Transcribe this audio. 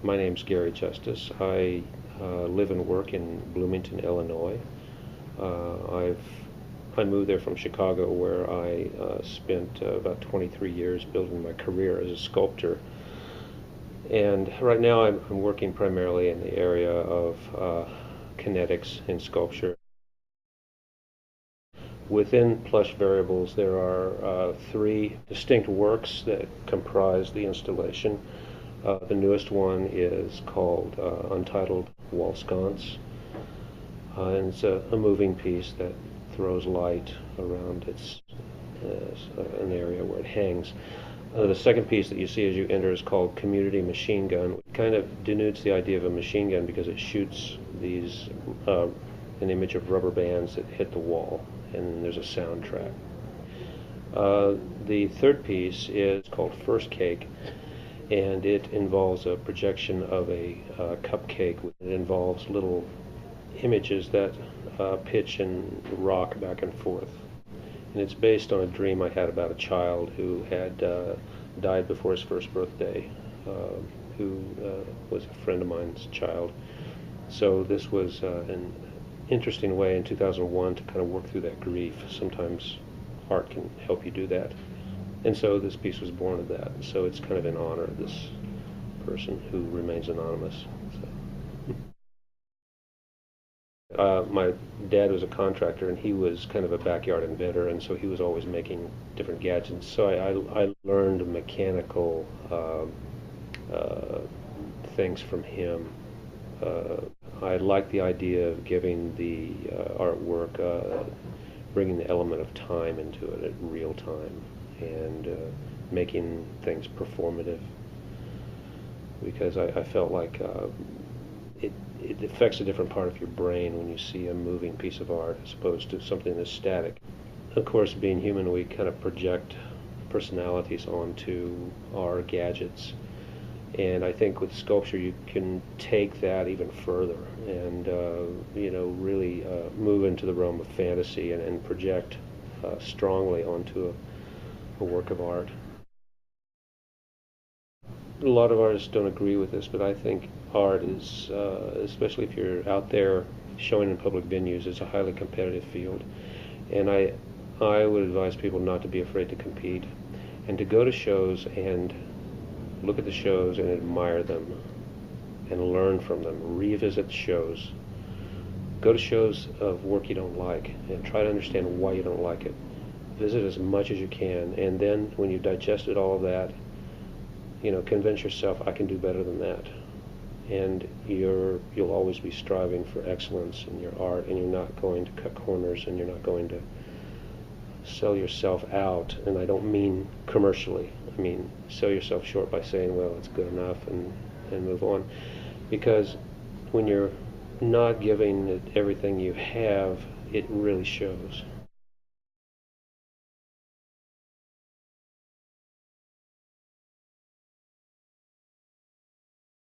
My name's Gary Justis. I live and work in Bloomington, Illinois. I moved there from Chicago, where I spent about 23 years building my career as a sculptor. And right now I'm working primarily in the area of kinetics in sculpture. Within Plush Variables, there are three distinct works that comprise the installation. The newest one is called Untitled Wall Sconce, and it's a moving piece that throws light around an area where it hangs. The second piece that you see as you enter is called Community Machine Gun. It kind of denotes the idea of a machine gun because it shoots an image of rubber bands that hit the wall, and there's a soundtrack. The third piece is called First Cake, and it involves a projection of a cupcake. It involves little images that pitch and rock back and forth. And it's based on a dream I had about a child who had died before his first birthday, who was a friend of mine's child. So this was an interesting way in 2001 to kind of work through that grief. Sometimes art can help you do that. And so this piece was born of that. So it's kind of in honor of this person who remains anonymous. My dad was a contractor, and he was kind of a backyard inventor, and so he was always making different gadgets. So I learned mechanical things from him. I like the idea of giving the artwork, bringing the element of time into it at real time, and making things performative, because I felt like it affects a different part of your brain when you see a moving piece of art as opposed to something that's static. Of course, being human, we kind of project personalities onto our gadgets, and I think with sculpture you can take that even further and really move into the realm of fantasy and project strongly onto a work of art. A lot of artists don't agree with this, but I think art is, especially if you're out there showing in public venues, is a highly competitive field. And I would advise people not to be afraid to compete, and to go to shows and look at the shows and admire them and learn from them. Revisit shows. Go to shows of work you don't like and try to understand why you don't like it. Visit as much as you can, and then when you've digested all of that, convince yourself, I can do better than that. And you'll always be striving for excellence in your art, and you're not going to cut corners, and you're not going to sell yourself out. And I don't mean commercially. I mean sell yourself short by saying, well, it's good enough, and move on. Because when you're not giving it everything you have, it really shows.